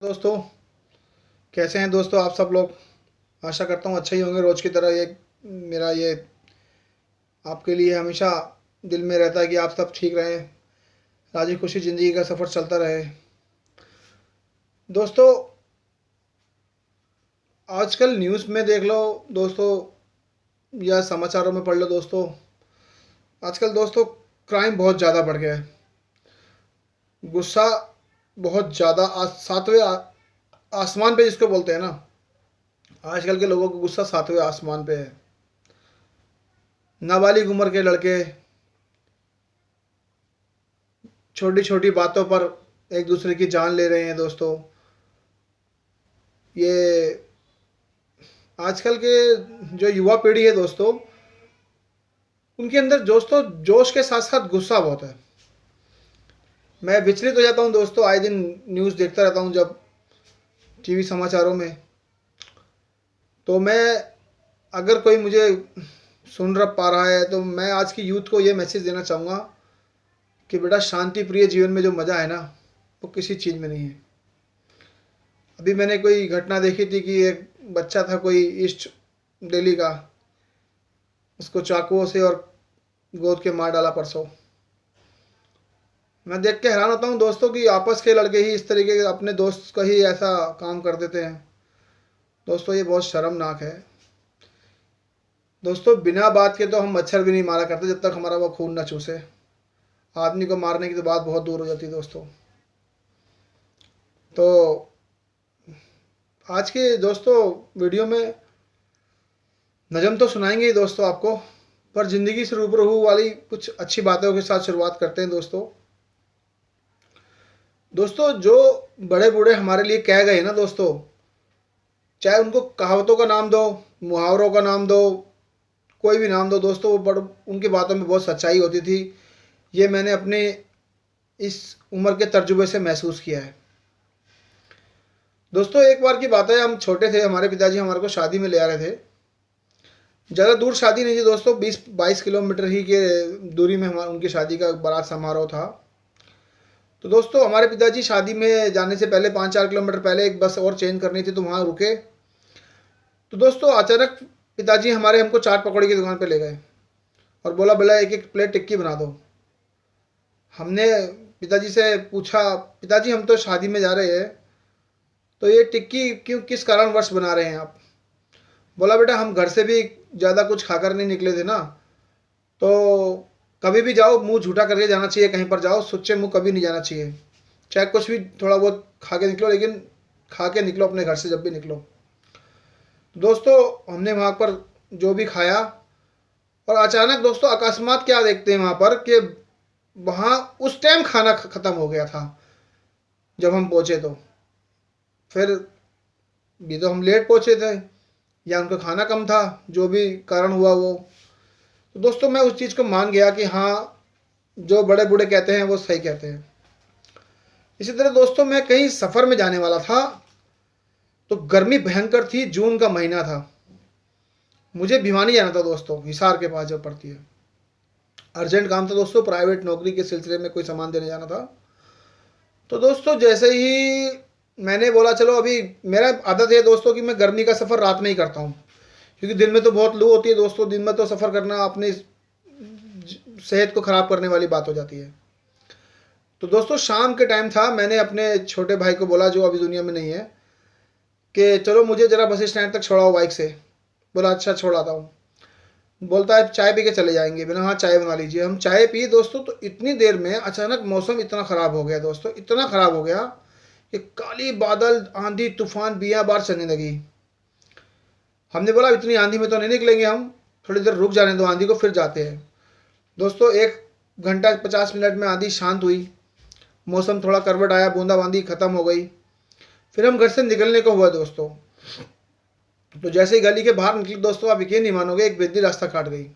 दोस्तों, कैसे हैं दोस्तों आप सब लोग। आशा करता हूँ अच्छे ही होंगे। रोज़ की तरह ये मेरा ये आपके लिए हमेशा दिल में रहता है कि आप सब ठीक रहें, राजी खुशी ज़िंदगी का सफ़र चलता रहे। दोस्तों, आजकल न्यूज़ में देख लो दोस्तों, या समाचारों में पढ़ लो दोस्तों, आजकल दोस्तों क्राइम बहुत ज़्यादा बढ़ गया है। गुस्सा बहुत ज़्यादा सातवें आसमान पे जिसको बोलते हैं ना, आजकल के लोगों को गुस्सा सातवें आसमान पे है। नाबालिग उम्र के लड़के छोटी छोटी बातों पर एक दूसरे की जान ले रहे हैं दोस्तों। ये आजकल के जो युवा पीढ़ी है दोस्तों, उनके अंदर दोस्तों जोश के साथ साथ गुस्सा बहुत है। मैं विचलित हो जाता हूँ दोस्तों, आए दिन न्यूज़ देखता रहता हूँ जब टीवी समाचारों में। तो मैं, अगर कोई मुझे सुन रहा पा रहा है, तो मैं आज की यूथ को ये मैसेज देना चाहूँगा कि बेटा, शांति प्रिय जीवन में जो मज़ा है ना, वो किसी चीज़ में नहीं है। अभी मैंने कोई घटना देखी थी कि एक बच्चा था कोई ईस्ट दिल्ली का, उसको चाकुओं से और गोद के मार डाला परसों। मैं देख के हैरान होता हूँ दोस्तों कि आपस के लड़के ही इस तरीके के अपने दोस्त का ही ऐसा काम कर देते हैं। दोस्तों ये बहुत शर्मनाक है। दोस्तों बिना बात के तो हम मच्छर भी नहीं मारा करते जब तक हमारा वो खून ना चूसे। आदमी को मारने की तो बात बहुत दूर हो जाती है दोस्तों। तो आज के दोस्तों वीडियो में नज़म तो सुनाएंगे ही दोस्तों आपको, पर ज़िंदगी से रूबरू वाली कुछ अच्छी बातों के साथ शुरुआत करते हैं दोस्तों। दोस्तों जो बड़े बूढ़े हमारे लिए कह गए ना दोस्तों, चाहे उनको कहावतों का नाम दो, मुहावरों का नाम दो, कोई भी नाम दो दोस्तों, वो बड़ उनकी बातों में बहुत सच्चाई होती थी। ये मैंने अपने इस उम्र के तजुर्बे से महसूस किया है। दोस्तों एक बार की बात है, हम छोटे थे, हमारे पिताजी हमारे को शादी में ले आ रहे थे। ज़्यादा दूर शादी नहीं थी दोस्तों, 20-22 किलोमीटर ही के दूरी में हमारा उनकी शादी का बारात समारोह था। तो दोस्तों हमारे पिताजी शादी में जाने से पहले 5-4 किलोमीटर पहले एक बस और चेंज करनी थी, तो वहाँ रुके। तो दोस्तों अचानक पिताजी हमारे हमको चाट पकौड़ी की दुकान पे ले गए और बोला, बोला एक एक प्लेट टिक्की बना दो। हमने पिताजी से पूछा, पिताजी हम तो शादी में जा रहे हैं, तो ये टिक्की क्यों, किस कारणवश बना रहे हैं आप। बोला, बेटा हम घर से भी ज़्यादा कुछ खाकर नहीं निकले थे ना, तो कभी भी जाओ मुंह झूठा करके जाना चाहिए, कहीं पर जाओ सुच्चे मुंह कभी नहीं जाना चाहिए। चाहे कुछ भी थोड़ा बहुत खा के निकलो, लेकिन खा के निकलो अपने घर से जब भी निकलो। दोस्तों हमने वहाँ पर जो भी खाया, और अचानक दोस्तों अकस्मात क्या देखते हैं वहाँ पर कि वहाँ उस टाइम खाना ख़त्म हो गया था जब हम पहुँचे। तो फिर भी तो हम लेट पहुँचे थे, या उनका खाना कम था, जो भी कारण हुआ वो। तो दोस्तों मैं उस चीज़ को मान गया कि हाँ, जो बड़े बूढ़े कहते हैं वो सही कहते हैं। इसी तरह दोस्तों मैं कहीं सफ़र में जाने वाला था, तो गर्मी भयंकर थी, जून का महीना था। मुझे भिवानी जाना था दोस्तों, हिसार के पास जो पड़ती है। अर्जेंट काम था दोस्तों, प्राइवेट नौकरी के सिलसिले में कोई सामान देने जाना था। तो दोस्तों जैसे ही मैंने बोला चलो, अभी मेरा आदत है दोस्तों कि मैं गर्मी का सफ़र रात में ही करता हूँ, क्योंकि दिन में तो बहुत लू होती है दोस्तों। दिन में तो सफ़र करना अपनी सेहत को ख़राब करने वाली बात हो जाती है। तो दोस्तों शाम के टाइम था, मैंने अपने छोटे भाई को बोला जो अभी दुनिया में नहीं है, कि चलो मुझे ज़रा बस स्टैंड तक छोड़ाओ बाइक से। बोला अच्छा छोड़ाता हूँ। बोलता है चाय पी के चले जाएंगे। मैंने हाँ चाय बना लीजिए। हम चाय पिए दोस्तों, तो इतनी देर में अचानक मौसम इतना ख़राब हो गया दोस्तों, इतना ख़राब हो गया कि काली बादल, आंधी तूफान, बियाँ बार चलने लगी। हमने बोला इतनी आंधी में तो नहीं निकलेंगे हम, थोड़ी देर रुक जाने दो आंधी को, फिर जाते हैं। दोस्तों 1 घंटा 50 मिनट में आंधी शांत हुई, मौसम थोड़ा करवट आया, बूंदाबांदी ख़त्म हो गई। फिर हम घर से निकलने को हुआ दोस्तों। तो जैसे ही गली के बाहर निकले दोस्तों, आप यकीन नहीं मानोगे, एक बिजली रास्ता काट गई।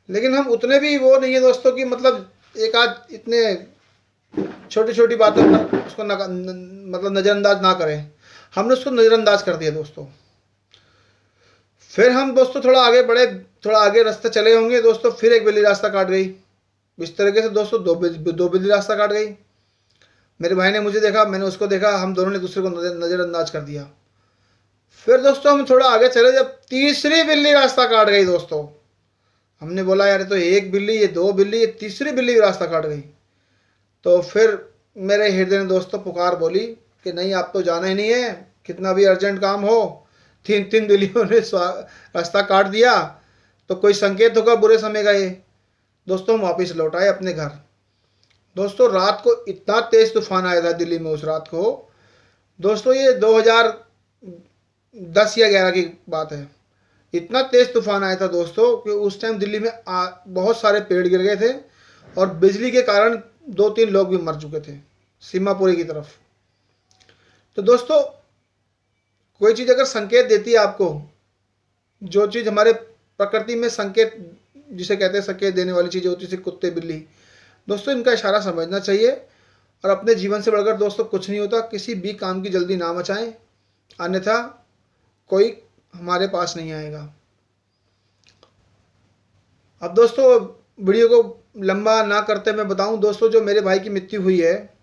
लेकिन हम उतने भी वो नहीं है दोस्तों कि मतलब एक आध इतने छोटी छोटी बातों पर उसको मतलब नज़रअंदाज ना करें। हमने उसको नज़रअंदाज कर दिया दोस्तों। फिर हम दोस्तों थोड़ा आगे बढ़े, थोड़ा आगे रास्ते चले होंगे दोस्तों, फिर एक बिजली रास्ता काट गई। इस तरीके से दोस्तों दो बिजली रास्ता काट गई। मेरे भाई ने मुझे देखा, मैंने उसको देखा, हम दोनों ने दूसरे को नज़रअंदाज कर दिया। फिर दोस्तों हम थोड़ा आगे चले, जब तीसरी बिल्ली रास्ता काट गई दोस्तों, हमने बोला यार तो एक बिल्ली, ये दो बिल्ली, ये तीसरी बिल्ली भी रास्ता काट गई। तो फिर मेरे हृदय ने दोस्तों पुकार बोली कि नहीं, आप तो जाना ही नहीं है, कितना भी अर्जेंट काम हो। तीन तीन बिल्लियों ने रास्ता काट दिया, तो कोई संकेत होगा बुरे समय का ये। दोस्तों हम वापस लौट आए अपने घर। दोस्तों रात को इतना तेज़ तूफान आया था दिल्ली में उस रात को दोस्तों, ये 2010 या 11 की बात है। इतना तेज़ तूफान आया था दोस्तों कि उस टाइम दिल्ली में बहुत सारे पेड़ गिर गए थे और बिजली के कारण 2-3 लोग भी मर चुके थे सीमापुरी की तरफ। तो दोस्तों कोई चीज़ अगर संकेत देती है आपको, जो चीज़ हमारे प्रकृति में संकेत, जिसे कहते हैं संकेत देने वाली चीज़ें होती है, कुत्ते बिल्ली, दोस्तों इनका इशारा समझना चाहिए। और अपने जीवन से बढ़कर दोस्तों कुछ नहीं होता। किसी भी काम की जल्दी ना मचाएं, अन्यथा कोई हमारे पास नहीं आएगा। अब दोस्तों वीडियो को लंबा ना करते मैं बताऊं दोस्तों, जो मेरे भाई की मृत्यु हुई है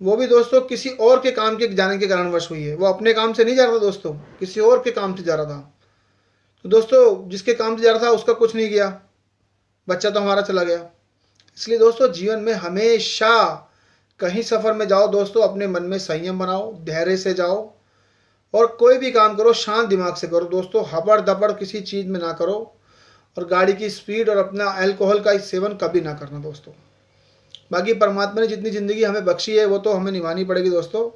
वो भी दोस्तों किसी और के काम के जाने के कारणवश हुई है। वो अपने काम से नहीं जा रहा था दोस्तों, किसी और के काम से जा रहा था। तो दोस्तों जिसके काम से जा रहा था उसका कुछ नहीं किया, बच्चा तो हमारा चला गया। इसलिए दोस्तों जीवन में हमेशा कहीं सफ़र में जाओ दोस्तों, अपने मन में संयम बनाओ, धैर्य से जाओ और कोई भी काम करो शांत दिमाग से करो दोस्तों। हबड़ दबड़ किसी चीज़ में ना करो और गाड़ी की स्पीड और अपना अल्कोहल का सेवन कभी ना करना दोस्तों। बाकी परमात्मा ने जितनी ज़िंदगी हमें बख्शी है वो तो हमें निभानी पड़ेगी दोस्तों।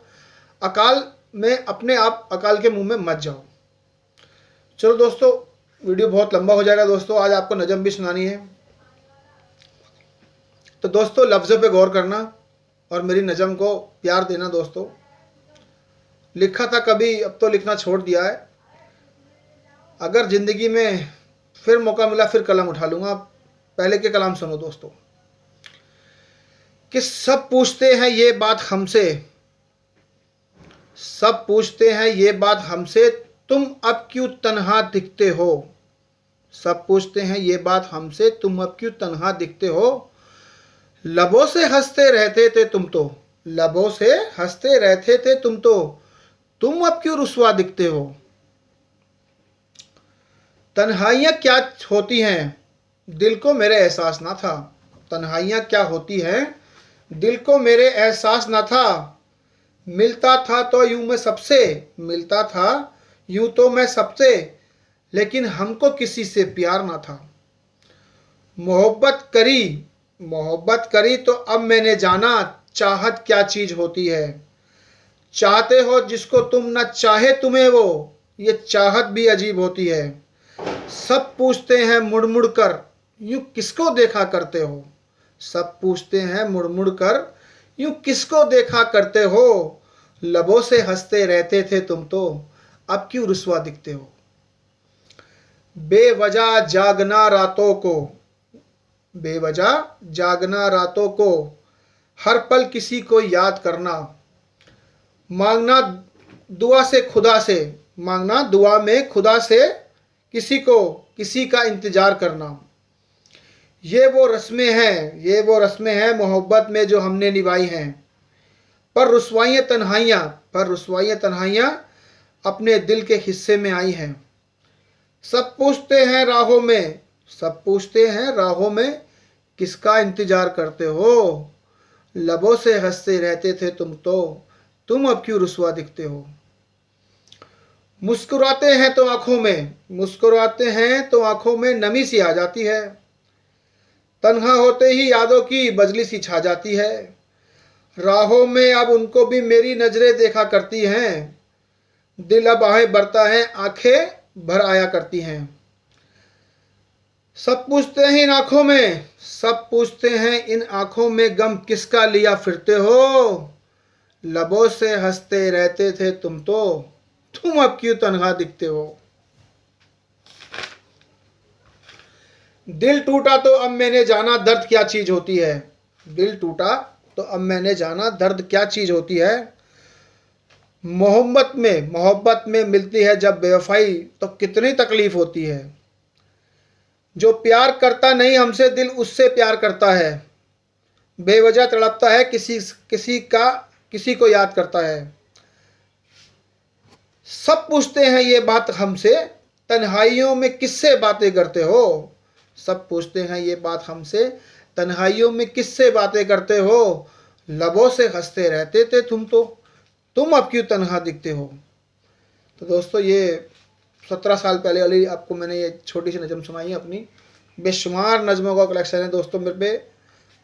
अकाल में अपने आप अकाल के मुंह में मत जाओ। चलो दोस्तों वीडियो बहुत लंबा हो जाएगा दोस्तों, आज आपको नज़म भी सुनानी है। तो दोस्तों लफ्ज़ों पे गौर करना और मेरी नज़म को प्यार देना दोस्तों। लिखा था कभी, अब तो लिखना छोड़ दिया है। अगर ज़िंदगी में फिर मौका मिला फिर कलम उठा लूँगा। पहले के कलाम सुनो दोस्तों। कि सब पूछते हैं ये बात हमसे, सब पूछते हैं ये बात हमसे, तुम अब क्यों तन्हा दिखते हो। सब पूछते हैं ये बात हमसे, तुम अब क्यों तन्हा दिखते हो। लबों से हंसते रहते थे तुम तो, लबों से हंसते रहते थे तुम तो, तुम अब क्यों रुस्वा दिखते हो। तन्हाइयाँ क्या होती हैं दिल को मेरे एहसास ना था। तन्हाइयाँ क्या होती हैं दिल को मेरे एहसास ना था। मिलता था तो यूं मैं सबसे, मिलता था यूं तो मैं सबसे, लेकिन हमको किसी से प्यार ना था। मोहब्बत करी, मोहब्बत करी तो अब मैंने जाना चाहत क्या चीज़ होती है। चाहते हो जिसको तुम न चाहे तुम्हें वो, ये चाहत भी अजीब होती है। सब पूछते हैं मुड़ मुड़ कर यूं किसको देखा करते हो। सब पूछते हैं मुड़ मुड़ कर यूं किसको देखा करते हो। लबों से हंसते रहते थे तुम तो, अब क्यों रुस्वा दिखते हो। बेवजह जागना रातों को, बेवजह जागना रातों को, हर पल किसी को याद करना। मांगना दुआ से खुदा से, मांगना दुआ में खुदा से, किसी को किसी का इंतज़ार करना। ये वो रस्में हैं, ये वो रस्में हैं मोहब्बत में जो हमने निभाई हैं। पर रुस्वाइयाँ तन्हाइयाँ, पर रुस्वाइयाँ तन्हाइयाँ अपने दिल के हिस्से में आई हैं। सब पूछते हैं राहों में, सब पूछते हैं राहों में, किसका इंतज़ार करते हो। लबों से हंसते रहते थे तुम तो, तुम अब क्यों रुस्वा दिखते हो। मुस्कुराते हैं तो आँखों में, मुस्कुराते हैं तो आँखों में नमी सी आ जाती है। तन्हा होते ही यादों की बजली सी छा जाती है। राहों में अब उनको भी मेरी नज़रें देखा करती हैं। दिल अब आहें भरता है, आंखें भर आया करती हैं। सब पूछते हैं इन आँखों में, सब पूछते हैं इन आँखों में, गम किसका लिया फिरते हो। लबों से हंसते रहते थे तुम तो, तुम अब क्यों तन्हा दिखते हो। दिल टूटा तो अब मैंने जाना दर्द क्या चीज़ होती है। दिल टूटा तो अब मैंने जाना दर्द क्या चीज़ होती है। मोहब्बत में मिलती है जब बेवफाई तो कितनी तकलीफ़ होती है। जो प्यार करता नहीं हमसे दिल उससे प्यार करता है। बेवजह तड़पता है, किसी को याद करता है। सब पूछते हैं ये बात हमसे, तन्हाइयों में किससे बातें करते हो। सब पूछते हैं ये बात हमसे, तन्हाइयों में किससे बातें करते हो। लबों से हंसते रहते थे तुम अब क्यों तन्हा दिखते हो। तो दोस्तों ये 17 साल पहले वाली आपको मैंने ये छोटी सी नज़म सुनाई है अपनी। बेशुमार नज़मों का कलेक्शन है दोस्तों मेरे पे,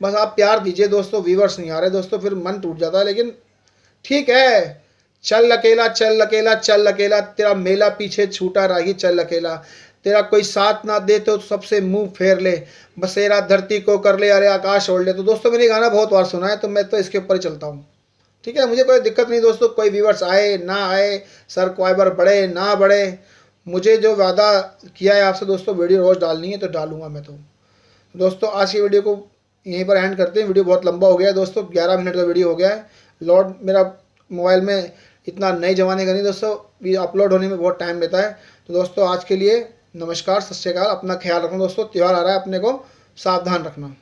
बस आप प्यार दीजिए दोस्तों। व्यूवर्स नहीं आ रहे दोस्तों, फिर मन टूट जाता है, लेकिन ठीक है। चल अकेला चल अकेला चल अकेला, तेरा मेला पीछे छूटा राही चल अकेला। तेरा कोई साथ ना दे तो सबसे मुंह फेर ले, बसेरा धरती को कर ले अरे आकाश ओढ़ ले। तो दोस्तों मैंने गाना बहुत बार सुना है, तो मैं तो इसके ऊपर ही चलता हूँ। ठीक है, मुझे कोई दिक्कत नहीं दोस्तों, कोई व्यूवर्स आए ना आए, सब्सक्राइबर बढ़े ना बढ़े, मुझे जो वादा किया है आपसे दोस्तों वीडियो रोज़ डालनी है तो डालूंगा मैं। तो दोस्तों आज की वीडियो को यहीं पर एंड करते हैं। वीडियो बहुत लंबा हो गया है दोस्तों, 11 मिनट का वीडियो हो गया है। लॉर्ड मेरा मोबाइल में इतना नए ज़माने का नहीं दोस्तों, ये अपलोड होने में बहुत टाइम लेता है। तो दोस्तों आज के लिए नमस्कार, सत श्री अकाल। अपना ख्याल रखना दोस्तों, त्यौहार आ रहा है, अपने को सावधान रखना।